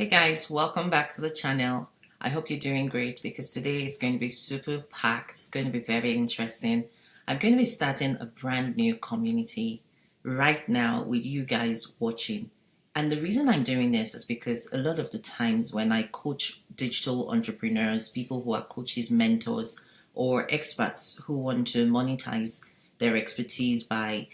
Hey guys, welcome back to the channel. I hope you're doing great because today is going to be super packed. It's going to be very interesting. I'm going to be starting a brand new community right now with you guys watching. And the reason I'm doing this is because a lot of the times when I coach digital entrepreneurs, people who are coaches, mentors, or experts who want to monetize their expertise by,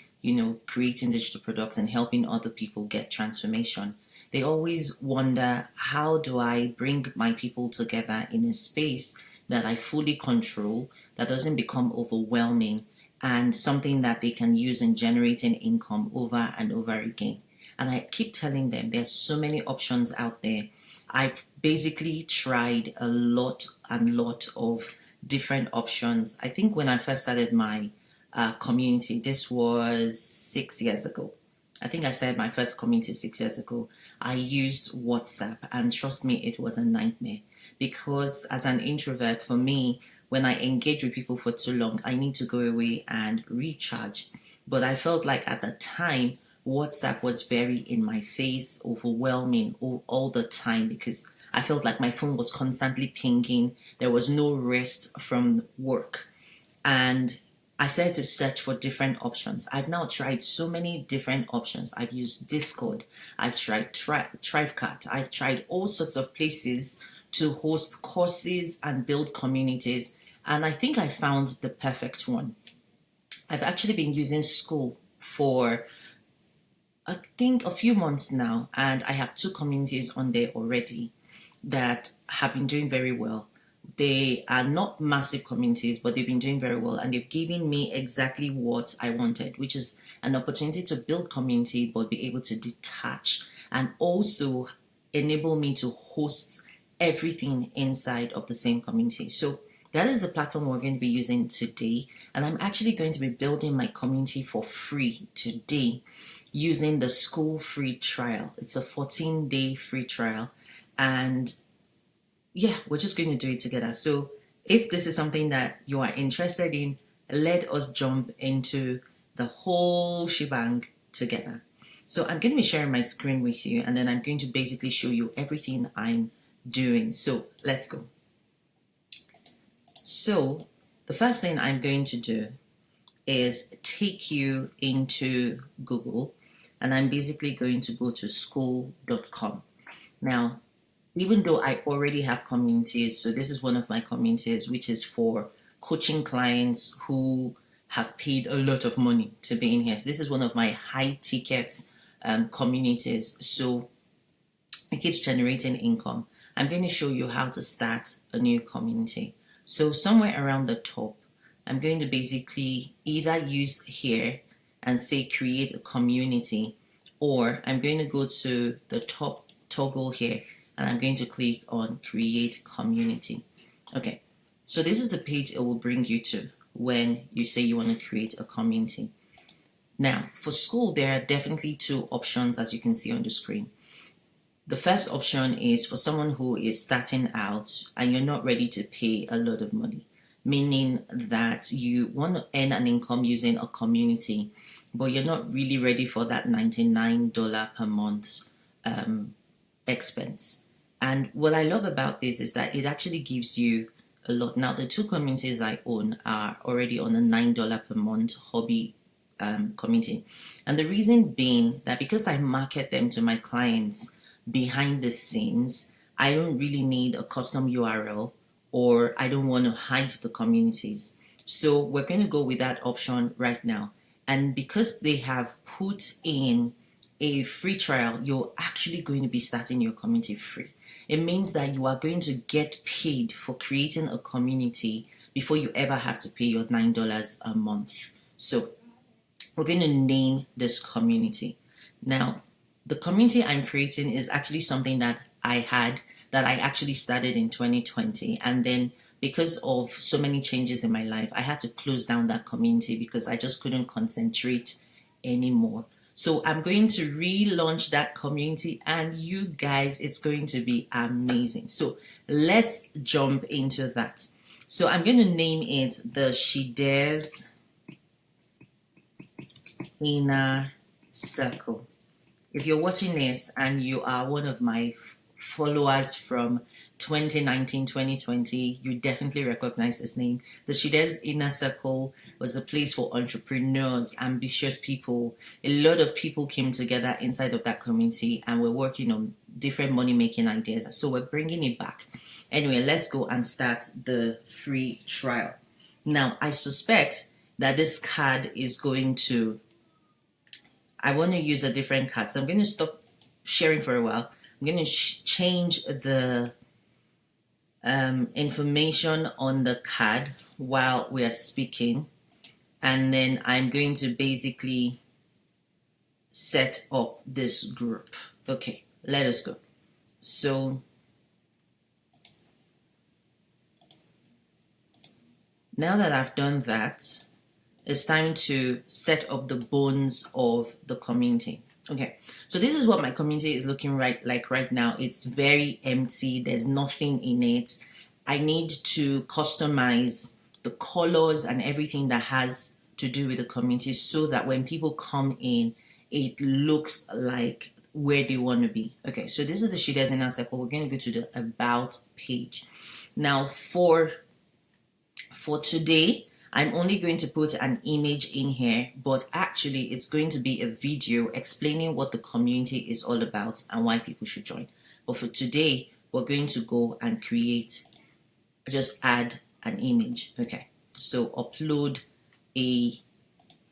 creating digital products and helping other people get transformation, they always wonder, how do I bring my people together in a space that I fully control, that doesn't become overwhelming, and something that they can use in generating income over and over again. And I keep telling them there's so many options out there. I've basically tried a lot and lot of different options. I think when I first started my community, this was 6 years ago. I think I started my first community 6 years ago. I used WhatsApp, and trust me, it was a nightmare because, as an introvert, for me, when I engage with people for too long, I need to go away and recharge. But I felt like at the time, WhatsApp was very in my face, overwhelming all the time because I felt like my phone was constantly pinging. There was no rest from work. And I started to search for different options. I've now tried so many different options. I've used Discord, I've tried Thrivecat, I've tried all sorts of places to host courses and build communities. And I think I found the perfect one. I've actually been using School for I think a few months now, and I have two communities on there already that have been doing very well. They are not massive communities, but they've been doing very well, and they've given me exactly what I wanted, which is an opportunity to build community but be able to detach and also enable me to host everything inside of the same community. So that is the platform we're going to be using today, and I'm actually going to be building my community for free today using the School free trial. It's a 14-day free trial, and yeah, we're just going to do it together. So if this is something that you are interested in, let us jump into the whole shebang together. So I'm going to be sharing my screen with you, and then I'm going to basically show you everything I'm doing. So let's go. So the first thing I'm going to do is take you into Google, and I'm basically going to go to school.com. Now, even though I already have communities, so this is one of my communities, which is for coaching clients who have paid a lot of money to be in here. So this is one of my high ticket communities. So it keeps generating income. I'm going to show you how to start a new community. So somewhere around the top, I'm going to basically either use here and say create a community, or I'm going to go to the top toggle here and I'm going to click on create community. Okay, so this is the page it will bring you to when you say you want to create a community. Now, for School, there are definitely two options as you can see on the screen. The first option is for someone who is starting out and you're not ready to pay a lot of money, meaning that you want to earn an income using a community, but you're not really ready for that $99 per month expense. And what I love about this is that it actually gives you a lot. Now, the two communities I own are already on a $9 per month hobby community. And the reason being that because I market them to my clients behind the scenes, I don't really need a custom URL, or I don't want to hide the communities. So we're going to go with that option right now. And because they have put in a free trial, you're actually going to be starting your community free. It means that you are going to get paid for creating a community before you ever have to pay your $9 a month. So we're going to name this community. Now, the community I'm creating is actually something that I actually started in 2020. And then because of so many changes in my life, I had to close down that community because I just couldn't concentrate anymore. So I'm going to relaunch that community, and you guys, it's going to be amazing. So let's jump into that. So I'm going to name it the She Dares Inner Circle. If you're watching this and you are one of my followers from 2019, 2020, you definitely recognize his name. The Shides Inner Circle was a place for entrepreneurs, ambitious people. A lot of people came together inside of that community and we're working on different money making ideas. So we're bringing it back. Anyway, let's go and start the free trial. Now, I suspect that this card is going to, I want to use a different card. So I'm going to stop sharing for a while. I'm going to change the information on the card while we are speaking, and then I'm going to basically set up this group. Okay, let us go. So now that I've done that, it's time to set up the bones of the community. Okay, so this is what my community is looking like right now. It's very empty. There's nothing in it. I need to customize the colors and everything that has to do with the community so that when people come in, it looks like where they want to be. Okay, so this is the Shides Inner Circle. We're going to go to the About page. Now, for today, I'm only going to put an image in here, but actually it's going to be a video explaining what the community is all about and why people should join. But for today, we're going to go and just add an image. Okay, so upload an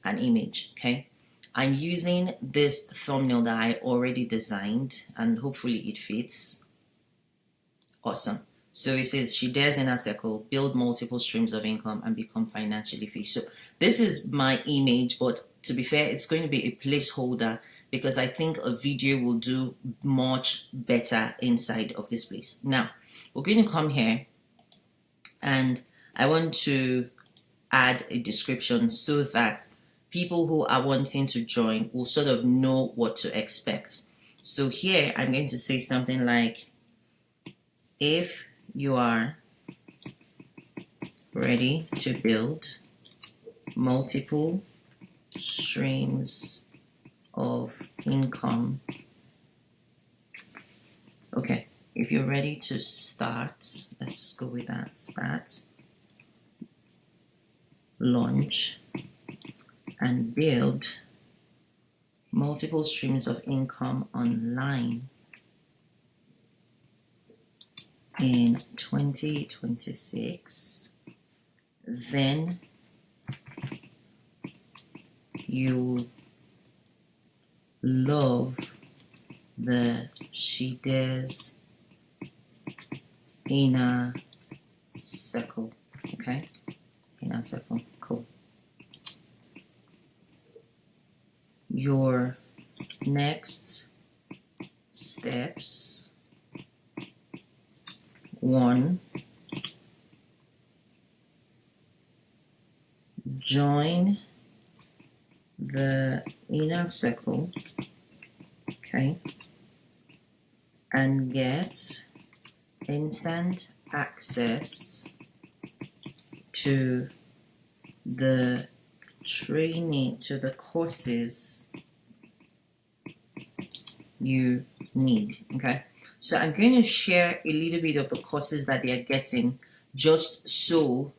image. Okay, I'm using this thumbnail that I already designed and hopefully it fits. Awesome. So it says Shides Inner Circle, build multiple streams of income and become financially free. So this is my image, but to be fair, it's going to be a placeholder because I think a video will do much better inside of this place. Now, we're going to come here and I want to add a description so that people who are wanting to join will sort of know what to expect. So here I'm going to say something like, if you are ready to build multiple streams of income. Okay, if you're ready to start, let's go with that. Start, launch, and build multiple streams of income online in 2026, then you love the Shides Inner Circle. Okay, Inner Circle, cool. Your next steps: 1, join the Inner Circle, okay, and get instant access to the training, to the courses you need. Okay, so I'm going to share a little bit of the courses that they are getting just so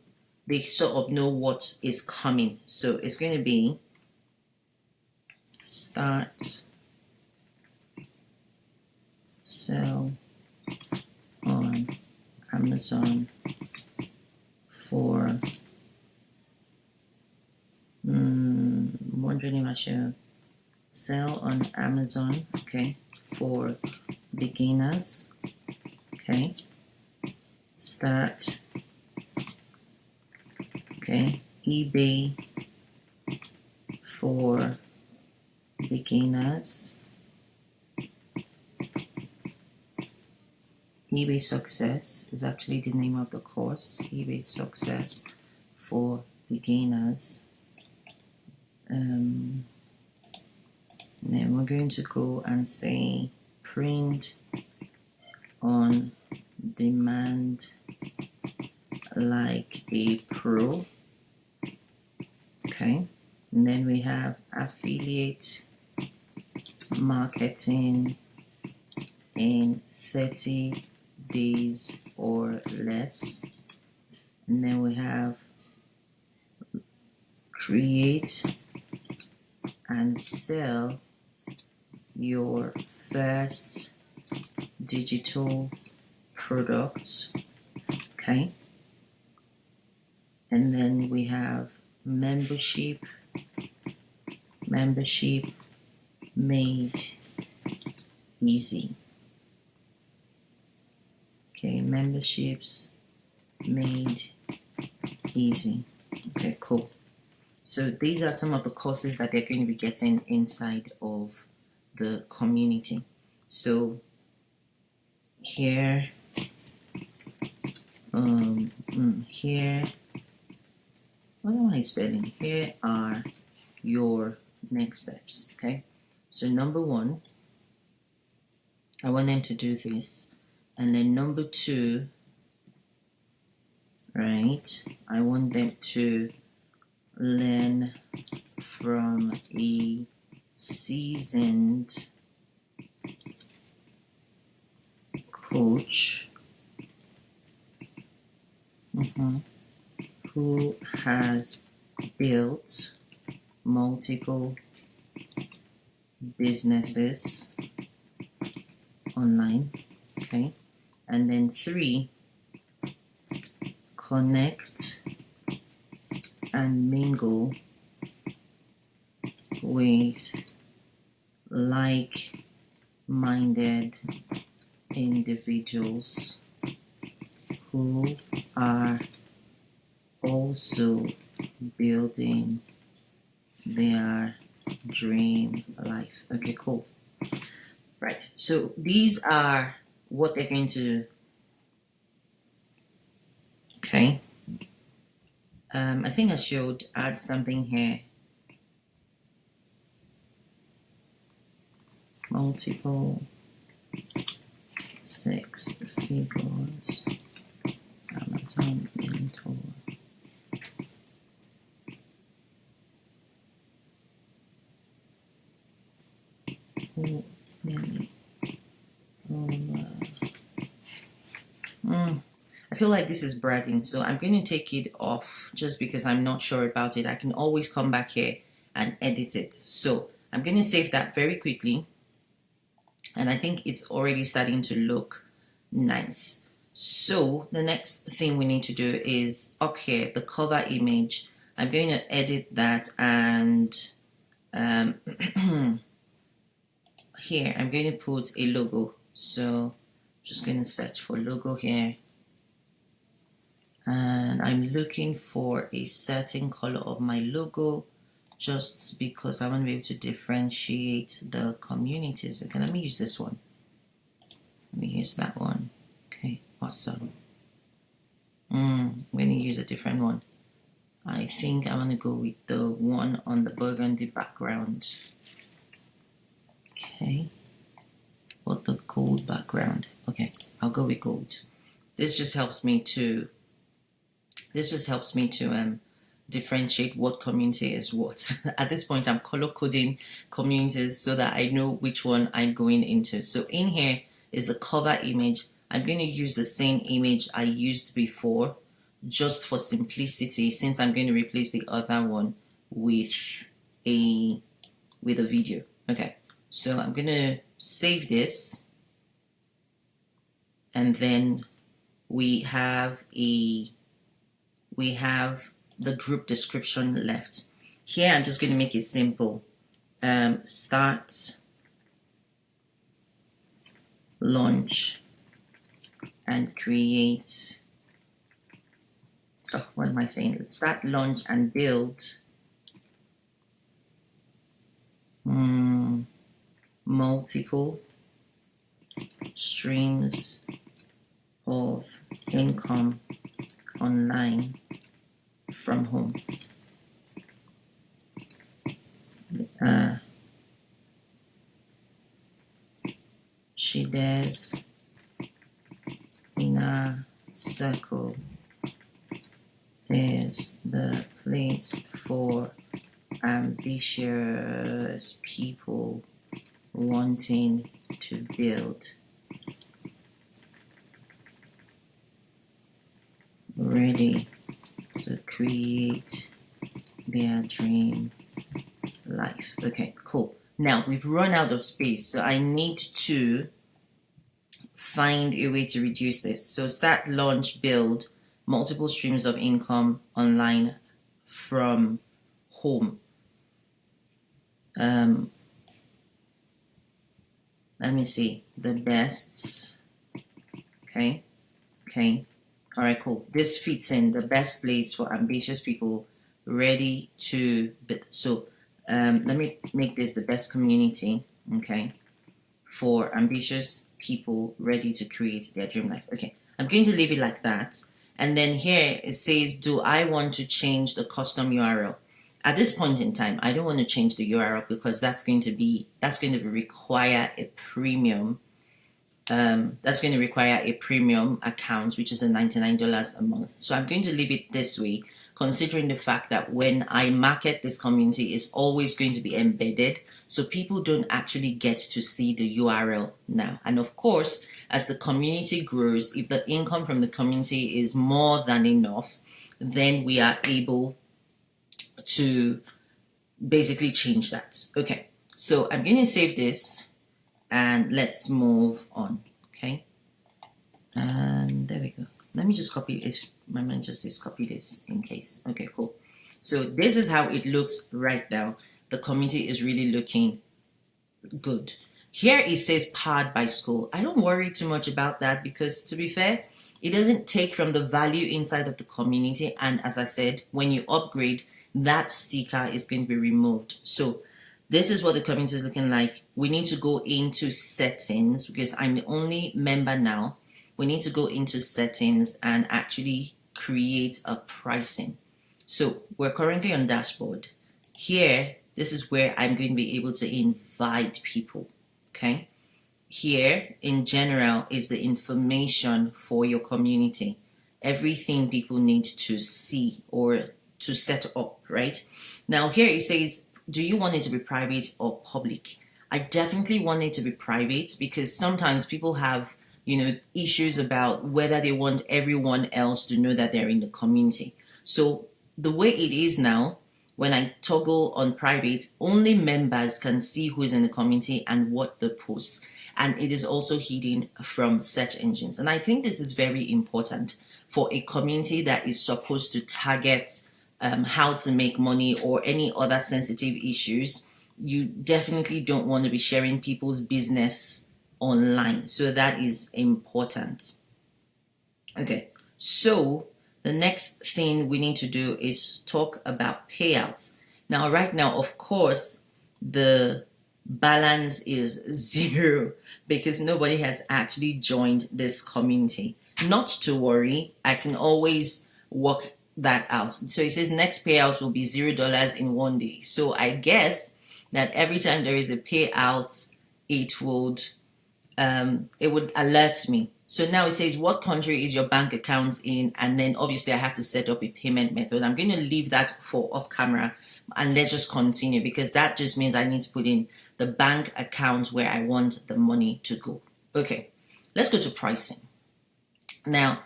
they sort of know what is coming. So it's going to be start, sell on Amazon for sell on Amazon, okay, for beginners, okay, start, okay, eBay for beginners, eBay Success is actually the name of the course, eBay Success for beginners. Then we're going to go and say print on demand like a pro. Okay, and then we have affiliate marketing in 30 days or less. And then we have create and sell your first digital products. Okay. And then we have membership made easy. Okay, memberships made easy. Okay, cool. So these are some of the courses that they're going to be getting inside of the community. So here, here, what am I spelling? Here are your next steps. Okay, so number one, I want them to do this, and then number two, right, I want them to learn from a seasoned coach who has built multiple businesses online. Okay, and then three, connect and mingle with like-minded individuals who are also building their dream life. Okay, cool. Right, so these are what they're going to, okay. I think I should add something here. Multiple six figures Amazon mentor. I feel like this is bragging, so I'm going to take it off just because I'm not sure about it. I can always come back here and edit it. So I'm going to save that very quickly. And I think it's already starting to look nice. So the next thing we need to do is up here, the cover image. I'm going to edit that, and here I'm going to put a logo. So just going to search for logo here, and I'm looking for a certain color of my logo just because I want to be able to differentiate the communities. Okay, let me use this one. Let me use that one. Okay, awesome. I'm going to use a different one. I think I'm going to go with the one on the burgundy background. Okay. What the gold background? Okay, I'll go with gold. This just helps me to differentiate what community is what. At this point, I'm color coding communities so that I know which one I'm going into. So in here is the cover image. I'm going to use the same image I used before, just for simplicity, since I'm going to replace the other one with a video. Okay, so I'm going to save this, and then we have the group description left. Here I'm just going to make it simple. Start, launch, and create. What am I saying? Start, launch, and build multiple streams of income online from home. Chide's Inner Circle is the place for ambitious people wanting to build ready to create their dream life. Okay, cool. Now we've run out of space, so I need to find a way to reduce this. So start, launch, build multiple streams of income online from home. Let me see the best. Okay. All right, cool. This fits in the best place for ambitious people ready to build. So let me make this the best community. Okay, for ambitious people ready to create their dream life. Okay, I'm going to leave it like that. And then here it says, do I want to change the custom URL? At this point in time, I don't want to change the URL because that's going to require a premium. That's going to require a premium account, which is the $99 a month. So I'm going to leave it this way, considering the fact that when I market this community, it's always going to be embedded. So people don't actually get to see the URL now. And of course, as the community grows, if the income from the community is more than enough, then we are able to basically change that. Okay, so I'm going to save this and let's move on. Okay, and there we go. Let me just copy this. My mind just says copy this in case. Okay, cool. So this is how it looks right now. The community is really looking good. Here it says powered by school. I don't worry too much about that because, to be fair, it doesn't take from the value inside of the community. And as I said, when you upgrade, that sticker is going to be removed. So this is what the community is looking like. We need to go into settings because I'm the only member now. We need to go into settings and actually create a pricing. So we're currently on dashboard. Here, this is where I'm going to be able to invite people. Okay. Here in general is the information for your community. Everything people need to see or to set up, right? Now here it says, do you want it to be private or public? I definitely want it to be private because sometimes people have, issues about whether they want everyone else to know that they're in the community. So the way it is now, when I toggle on private, only members can see who is in the community and what the posts. And it is also hidden from search engines. And I think this is very important for a community that is supposed to target how to make money or any other sensitive issues. You definitely don't want to be sharing people's business online. So that is important. Okay, so the next thing we need to do is talk about payouts. Now, right now, of course, the balance is 0 because nobody has actually joined this community. Not to worry, I can always work that out. So it says next payout will be $0 in 1 day. So I guess that every time there is a payout, it would alert me. So now it says what country is your bank account in, and then obviously I have to set up a payment method. I'm going to leave that for off camera and let's just continue because that just means I need to put in the bank account where I want the money to go. Okay, let's go to pricing. Now,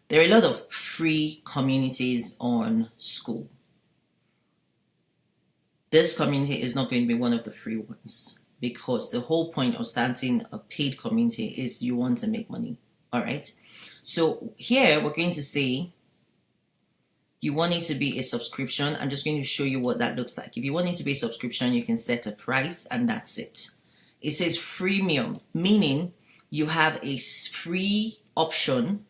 there are a lot of free communities on Skool. This community is not going to be one of the free ones because the whole point of starting a paid community is you want to make money. All right. So here we're going to say you want it to be a subscription. I'm just going to show you what that looks like. If you want it to be a subscription, you can set a price and that's it. It says freemium, meaning you have a free option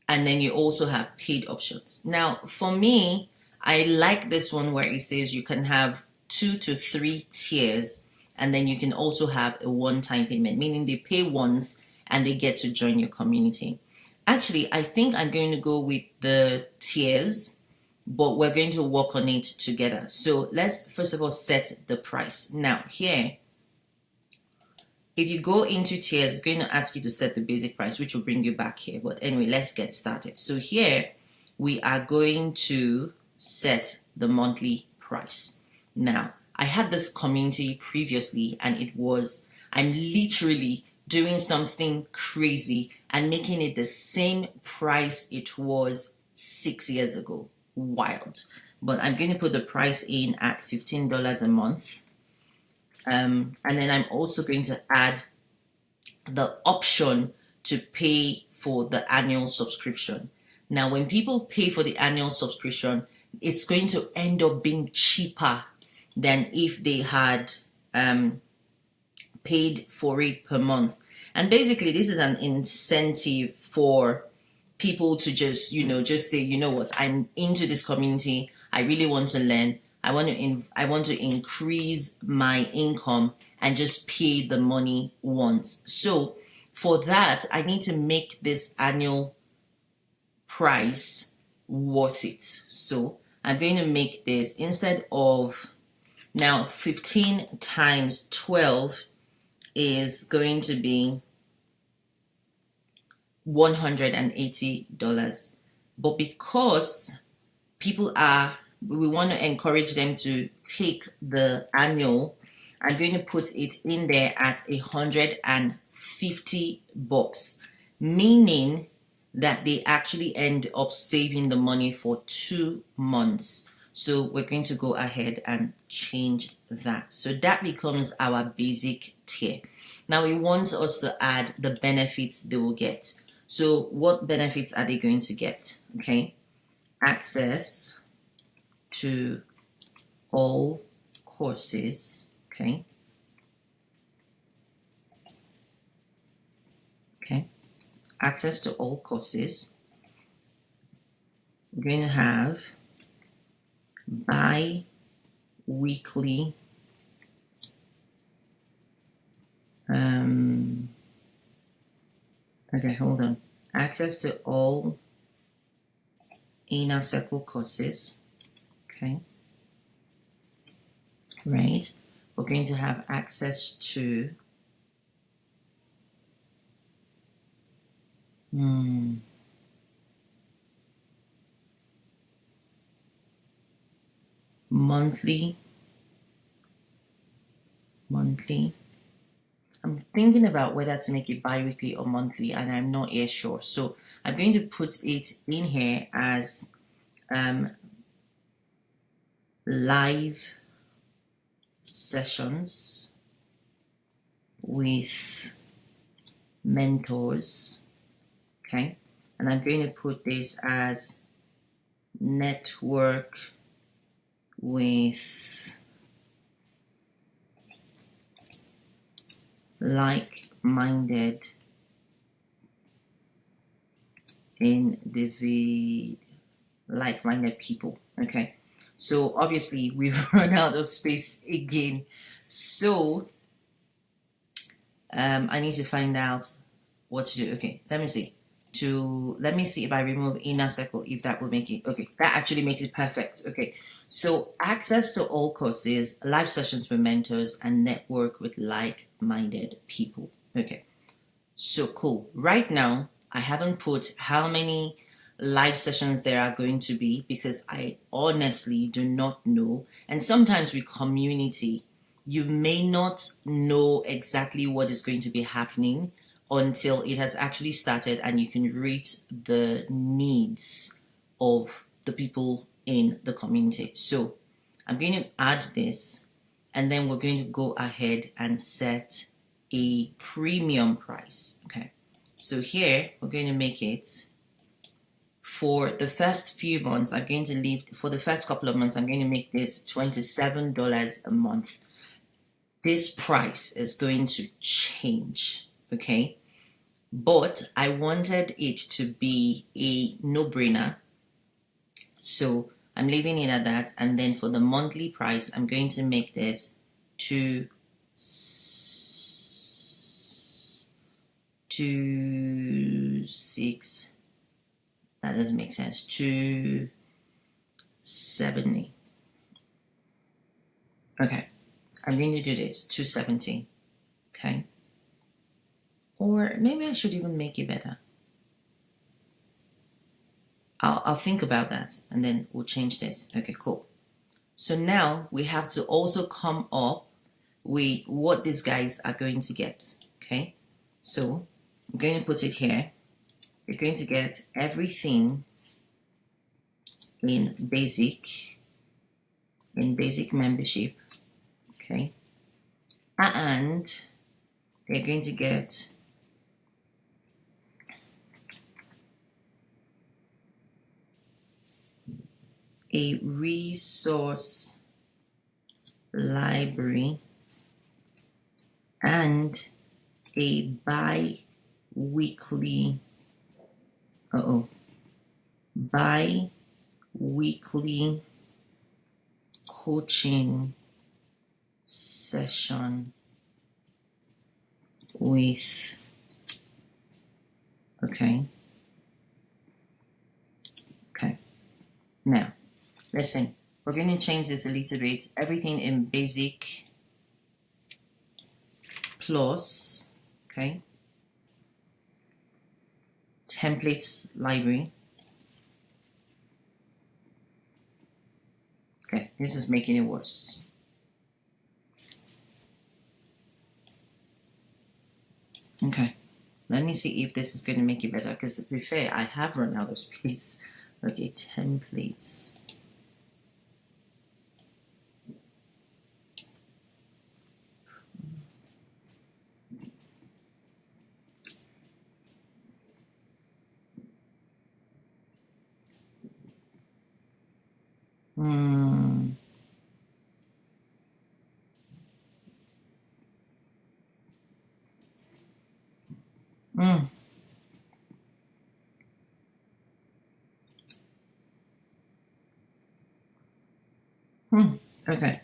and then you also have paid options. Now, for me, I like this one where it says you can have 2 to 3 tiers and then you can also have a one-time payment, meaning they pay once and they get to join your community. Actually, I think I'm going to go with the tiers, but we're going to work on it together. So let's first of all set the price. Now here, if you go into tiers, it's going to ask you to set the basic price, which will bring you back here. But anyway, let's get started. So here we are going to set the monthly price. Now, I had this community previously and I'm literally doing something crazy and making it the same price it was 6 years ago. Wild. But I'm going to put the price in at $15 a month. And then I'm also going to add the option to pay for the annual subscription. Now, when people pay for the annual subscription, it's going to end up being cheaper than if they had paid for it per month. And basically, this is an incentive for people to just, just say, you know what, I'm into this community. I really want to learn. I want to increase my income and just pay the money once. So for that, I need to make this annual price worth it. So I'm going to make this, instead of now 15 times 12 is going to be $180. But because we want to encourage them to take the annual, I'm going to put it in there at $150, meaning that they actually end up saving the money for 2 months. So we're going to go ahead and change that. So that becomes our basic tier. Now it wants us to add the benefits they will get. So what benefits are they going to get? Okay, access to all courses. Okay. Access to all courses. We're going to have bi-weekly okay, hold on. Access to all inner circle courses. Okay. Right. We're going to have access to monthly. I'm thinking about whether to make it bi-weekly or monthly, and I'm not yet sure. So I'm going to put it in here as live sessions with mentors. Okay, and I'm going to put this as network with like-minded like-minded people. Okay, so obviously we've run out of space again, so I need to find out what to do. Okay, let me see if I remove inner circle, if that will make it. Okay, that actually makes it perfect. Okay, so access to all courses, live sessions with mentors, and network with like-minded people. Okay, so cool. Right now I haven't put how many live sessions there are going to be because I honestly do not know. And sometimes with community, you may not know exactly what is going to be happening until it has actually started and you can rate the needs of the people in the community. So I'm going to add this, and then we're going to go ahead and set a premium price. Okay, so here we're going to make it for the first few months. I'm going to leave for the first couple of months. I'm going to make this $27 a month. This price is going to change. Okay, but I wanted it to be a no-brainer, so I'm leaving it at that. And then for the monthly price, I'm going to make this $260. That doesn't make sense. $270. Okay, I'm going to do this $270. Okay, or maybe I should even make it better. I'll think about that, and then we'll change this. Okay, cool. So now we have to also come up with what these guys are going to get. Okay, So I'm going to put it here. You're going to get everything in basic membership, okay? And they're going to get a resource library and a bi-weekly bi-weekly coaching session with, okay, now listen, we're going to change this a little bit. Everything in basic plus, okay, templates library. Okay, this is making it worse. Okay, let me see if this is going to make it better, because to be fair, I have run out of space. Okay, templates. Hmm. Hmm. Okay.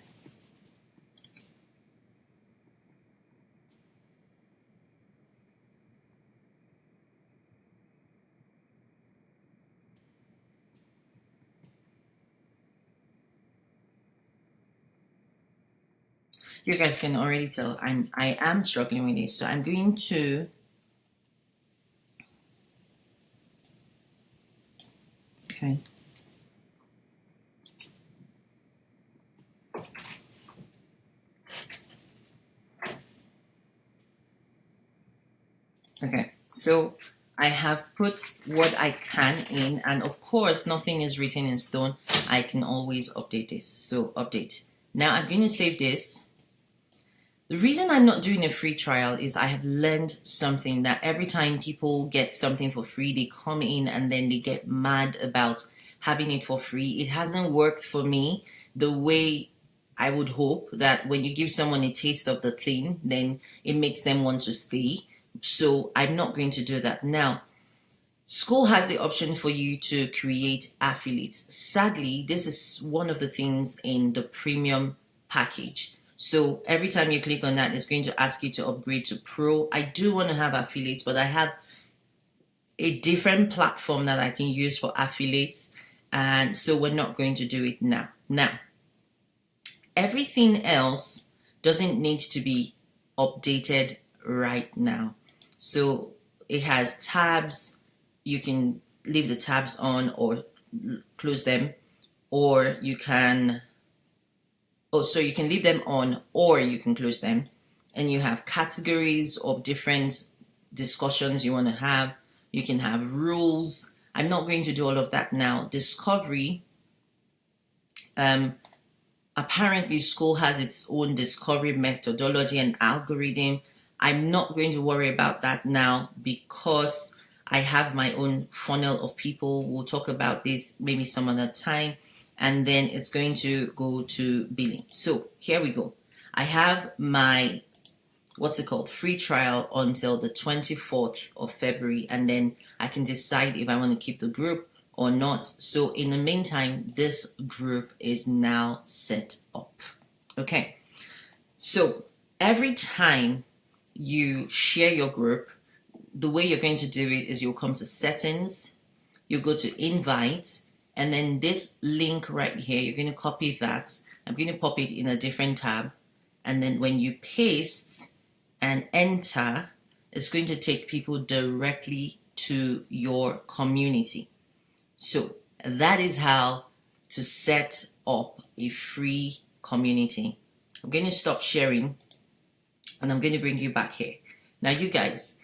You guys can already tell I am struggling with this, so I'm going to, okay. Okay, so I have put what I can in, and of course nothing is written in stone. I can always update this. So update. Now I'm going to save this. The reason I'm not doing a free trial is I have learned something, that every time people get something for free, they come in and then they get mad about having it for free. It hasn't worked for me the way I would hope, that when you give someone a taste of the thing, then it makes them want to stay. So I'm not going to do that. Now, school has the option for you to create affiliates. Sadly, this is one of the things in the premium package. So every time you click on that, it's going to ask you to upgrade to pro. I do want to have affiliates, but I have a different platform that I can use for affiliates. And so we're not going to do it now. Now, everything else doesn't need to be updated right now. So it has tabs. You can leave the tabs on or close them, or you can, so you can leave them on or you can close them. And you have categories of different discussions you want to have. You can have rules. I'm not going to do all of that now. Discovery, apparently school has its own discovery methodology and algorithm. I'm not going to worry about that now because I have my own funnel of people. We'll talk about this maybe some other time. And then it's going to go to billing. So here we go. I have my, what's it called, free trial until the 24th of February. And then I can decide if I want to keep the group or not. So in the meantime, this group is now set up. Okay. So every time you share your group, the way you're going to do it is you'll come to settings, you go to invite, and then this link right here, you're going to copy that. I'm going to pop it in a different tab. And then when you paste and enter, it's going to take people directly to your community. So that is how to set up a free community. I'm going to stop sharing and I'm going to bring you back here. Now, you guys,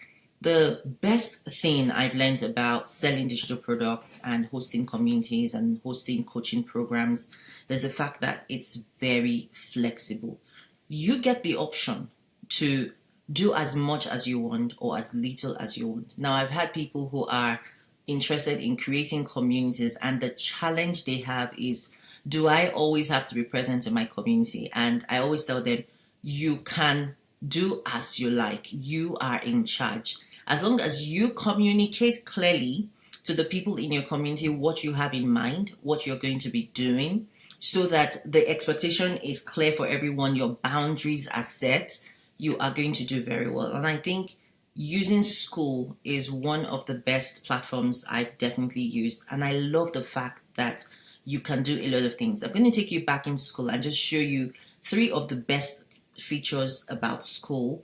The best thing I've learned about selling digital products and hosting communities and hosting coaching programs is the fact that it's very flexible. You get the option to do as much as you want or as little as you want. Now, I've had people who are interested in creating communities, and the challenge they have is, do I always have to be present in my community? And I always tell them, you can do as you like. You are in charge. As long as you communicate clearly to the people in your community what you have in mind, what you're going to be doing, so that the expectation is clear for everyone, your boundaries are set, you are going to do very well. And I think using Skool is one of the best platforms I've definitely used. And I love the fact that you can do a lot of things. I'm going to take you back into Skool and just show you 3 of the best features about Skool,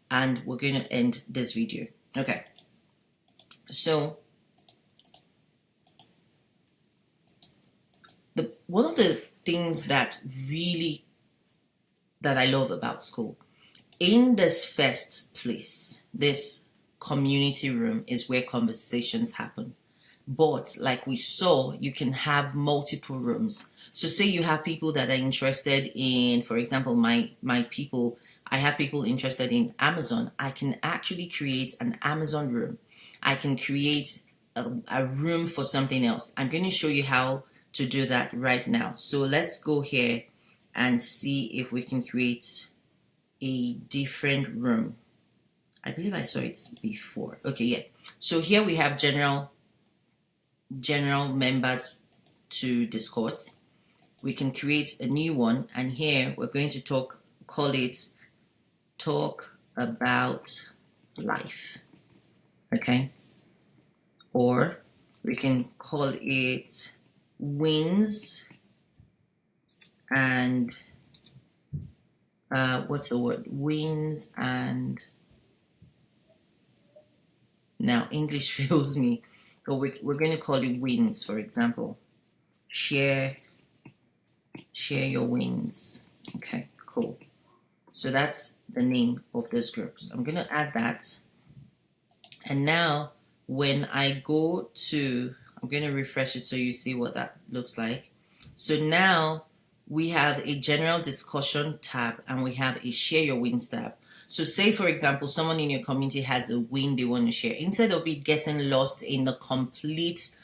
and we're going to end this video. Okay, so one of the things that I love about Skool, in this first place, this community room is where conversations happen. But like we saw, you can have multiple rooms. So say you have people that are interested in, for example, my people, I have people interested in Amazon. I can actually create an Amazon room. I can create a room for something else. I'm going to show you how to do that right now. So let's go here and see if we can create a different room. I believe I saw it before. Okay, yeah. So here we have general members to discuss. We can create a new one, and here we're going to call it talk about life. Okay, or we can call it wins and what's the word? Wins and, now English fails me, but we're going to call it wins, for example. Share your wins. Okay, cool. So that's the name of this group. So I'm going to add that. And now when I go to, I'm going to refresh it so you see what that looks like. So now we have a general discussion tab and we have a share your wins tab. So say, for example, someone in your community has a win they want to share. Instead of it getting lost in the complete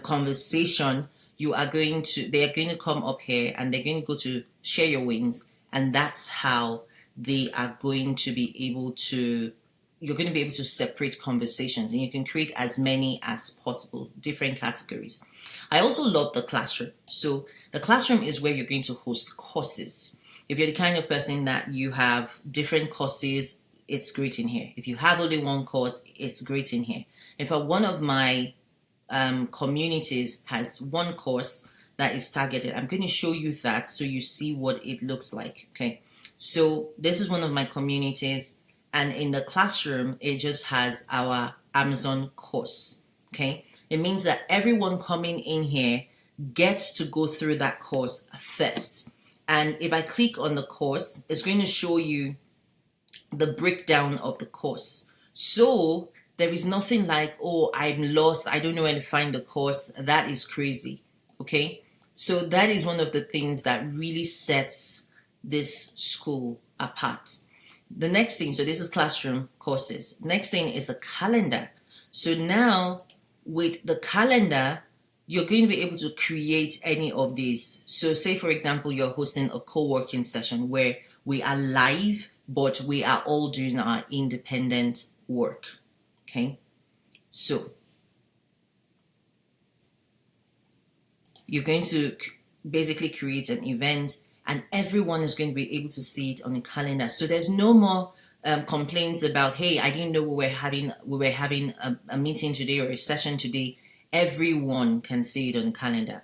conversation, they are going to come up here and they're going to go to share your wins. And that's how they are going to be able to, you're going to be able to separate conversations, and you can create as many as possible, different categories. I also love the classroom. So the classroom is where you're going to host courses. If you're the kind of person that you have different courses, it's great in here. If you have only one course, it's great in here. If one of my communities has one course that is targeted, I'm going to show you that so you see what it looks like. Okay, so this is one of my communities, and in the classroom it just has our Amazon course. Okay, it means that everyone coming in here gets to go through that course first. And if I click on the course, it's going to show you the breakdown of the course. So there is nothing like, oh, I'm lost, I don't know where to find the course. That is crazy. Okay, so that is one of the things that really sets this school apart. The next thing, so this is classroom courses. Next thing is the calendar. So now with the calendar, you're going to be able to create any of these. So say, for example, you're hosting a co-working session where we are live, but we are all doing our independent work. Okay, so you're going to basically create an event, and everyone is going to be able to see it on the calendar. So there's no more complaints about, hey, I didn't know we were having a meeting today or a session today. Everyone can see it on the calendar.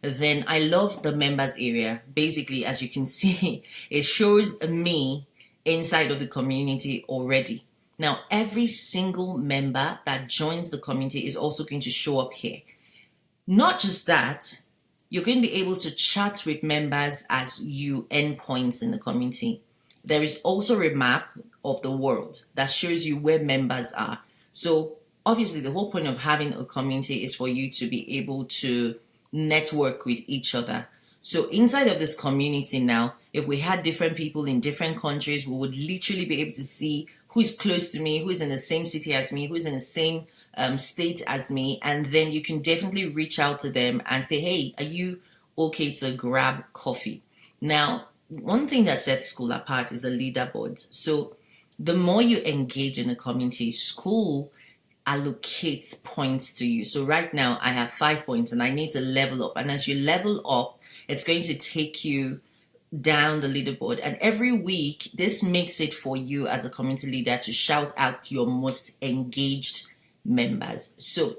Then I love the members area. Basically, as you can see, it shows me inside of the community already. Now, every single member that joins the community is also going to show up here. Not just that, you're going to be able to chat with members as you earn points in the community. There is also a map of the world that shows you where members are. So obviously the whole point of having a community is for you to be able to network with each other. So inside of this community now, if we had different people in different countries, we would literally be able to see who is close to me, who is in the same city as me, who is in the same state as me, and then you can definitely reach out to them and say, hey, are you okay to grab coffee? Now, one thing that sets school apart is the leaderboards. So the more you engage in the community, school allocates points to you. So right now I have 5 points and I need to level up. And as you level up, it's going to take you down the leaderboard. And every week, this makes it for you as a community leader to shout out your most engaged members. So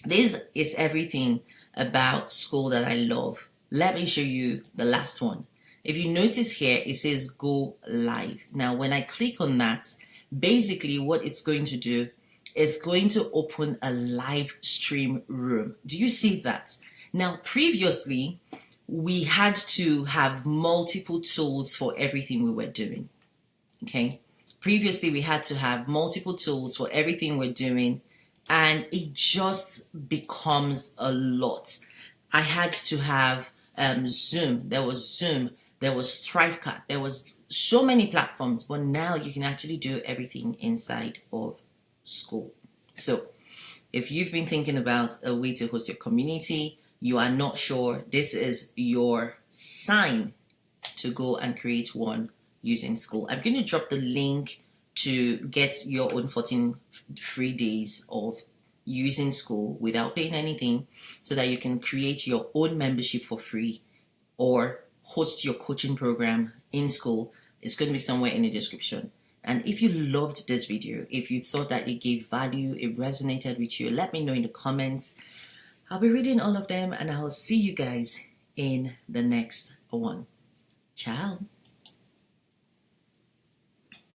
this is everything about school that I love. Let me show you the last one. If you notice here, it says go live. Now, when I click on that, basically what it's going to do is going to open a live stream room. Do you see that? Now, previously, we had to have multiple tools for everything we were doing. Okay. Previously, we had to have multiple tools for everything we're doing, and it just becomes a lot. I had to have Zoom. There was Thrivecart. There was so many platforms, but now you can actually do everything inside of school. So if you've been thinking about a way to host your community, you are not sure, this is your sign to go and create one using school. I'm going to drop the link to get your own 14 free days of using school without paying anything, so that you can create your own membership for free or host your coaching program in school. It's going to be somewhere in the description. And if you loved this video, if you thought that it gave value, it resonated with you, let me know in the comments. I'll be reading all of them, and I'll see you guys in the next one. Ciao.